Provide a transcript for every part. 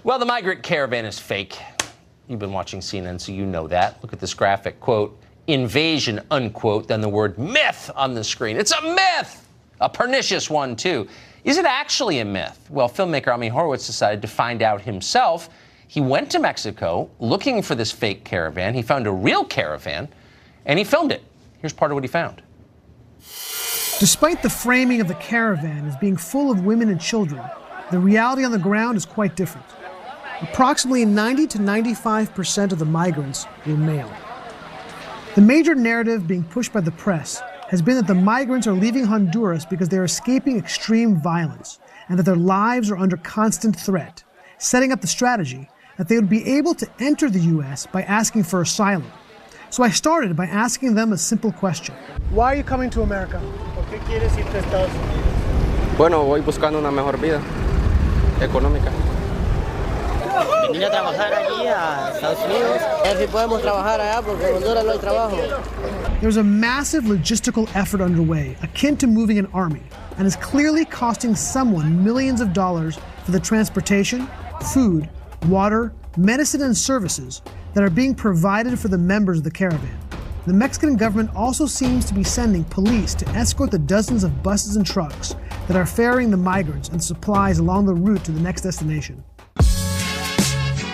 Well, the migrant caravan is fake. You've been watching CNN, so you know that. Look at this graphic, quote, invasion, unquote, then the word myth on the screen. It's a myth! A pernicious one, too. Is it actually a myth? Well, filmmaker Horowitz decided to find out himself. He went to Mexico looking for this fake caravan. He found a real caravan, and he filmed it. Here's part of what he found. Despite the framing of the caravan as being full of women and children, the reality on the ground is quite different. Approximately 90 to 95% of the migrants were male. The major narrative being pushed by the press has been that the migrants are leaving Honduras because they are escaping extreme violence and that their lives are under constant threat, setting up the strategy that they would be able to enter the U.S. by asking for asylum. So I started by asking them a simple question. Why are you coming to America? ¿Por qué quieres irte a Estados Unidos? Bueno, voy buscando una mejor vida económica. Venir a trabajar aquí a Estados Unidos. A ver si podemos trabajar allá porque en Honduras no hay trabajo. There's a massive logistical effort underway, akin to moving an army, and is clearly costing someone millions of dollars for the transportation, food, water, medicine, and services that are being provided for the members of the caravan. The Mexican government also seems to be sending police to escort the dozens of buses and trucks that are ferrying the migrants and supplies along the route to the next destination.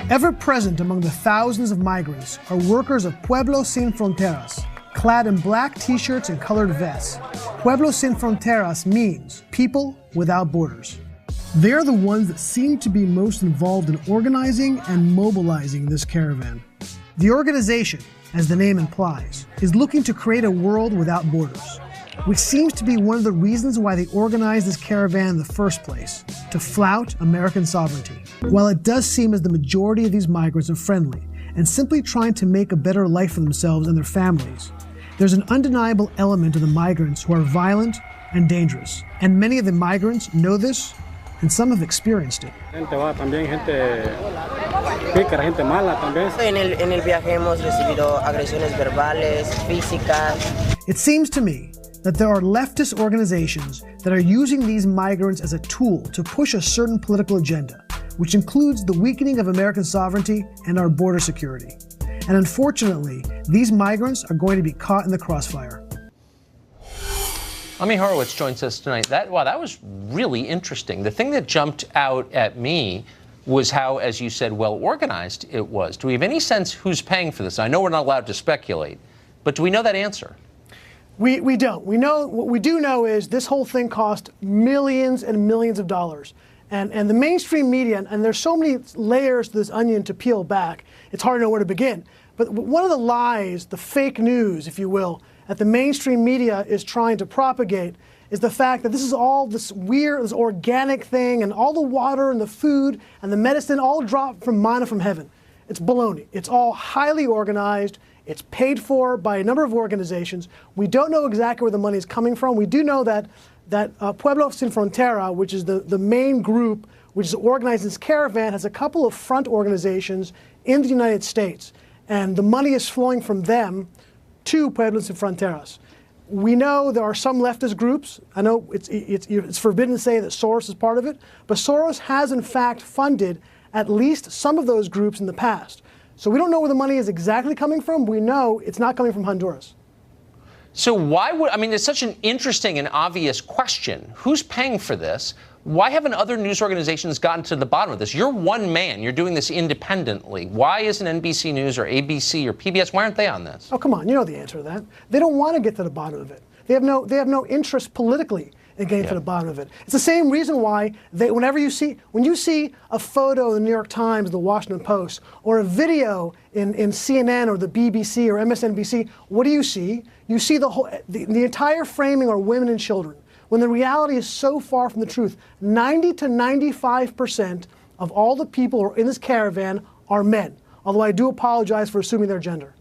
Ever present among the thousands of migrants are workers of Pueblos Sin Fronteras, clad in black t-shirts and colored vests. Pueblos Sin Fronteras means people without borders. They are the ones that seem to be most involved in organizing and mobilizing this caravan. The organization, as the name implies, is looking to create a world without borders, which seems to be one of the reasons why they organized this caravan in the first place, to flout American sovereignty. While it does seem as the majority of these migrants are friendly and simply trying to make a better life for themselves and their families, there's an undeniable element of the migrants who are violent and dangerous. And many of the migrants know this, and some have experienced it. En el viaje hemos recibido agresiones verbales, físicas. It seems to me that there are leftist organizations that are using these migrants as a tool to push a certain political agenda, which includes the weakening of American sovereignty and our border security. And unfortunately, these migrants are going to be caught in the crossfire. Horowitz joins us tonight. That was really interesting. The thing that jumped out at me was how, as you said, well organized it was. Do we have any sense who's paying for this? I know we're not allowed to speculate, but do we know that answer? We don't. What we do know is this whole thing cost millions and millions of dollars. And the mainstream media, and there's so many layers to this onion to peel back, it's hard to know where to begin. But one of the lies, the fake news, if you will, that the mainstream media is trying to propagate is the fact that this is all this weird, this organic thing, and all the water and the food and the medicine all dropped from manna from heaven. It's baloney. It's all highly organized. It's paid for by a number of organizations. We don't know exactly where the money is coming from. We do know that Pueblos Sin Frontera, which is the main group which is organized this caravan, has a couple of front organizations in the United States. And the money is flowing from them to Pueblos Sin Fronteras. We know there are some leftist groups. I know it's forbidden to say that Soros is part of it, but Soros has in fact funded at least some of those groups in the past. So we don't know where the money is exactly coming from. We know it's not coming from Honduras. So why would, it's such an interesting and obvious question. Who's paying for this? Why haven't other news organizations gotten to the bottom of this? You're one man. You're doing this independently. Why isn't NBC News or ABC or PBS, why aren't they on this? Oh, come on. You know the answer to that. They don't want to get to the bottom of it. They have no interest politically in getting to the bottom of it. It's the same reason why when you see a photo in the New York Times, the Washington Post, or a video in CNN or the BBC or MSNBC, what do you see? You see the entire framing are women and children, when the reality is so far from the truth. 90 to 95% of all the people who are in this caravan are men, although I do apologize for assuming their gender.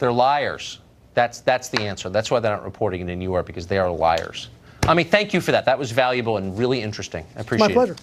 They're liars. That's the answer. That's why they're not reporting it in New York, because they are liars. Thank you for that. That was valuable and really interesting. I appreciate it. My pleasure.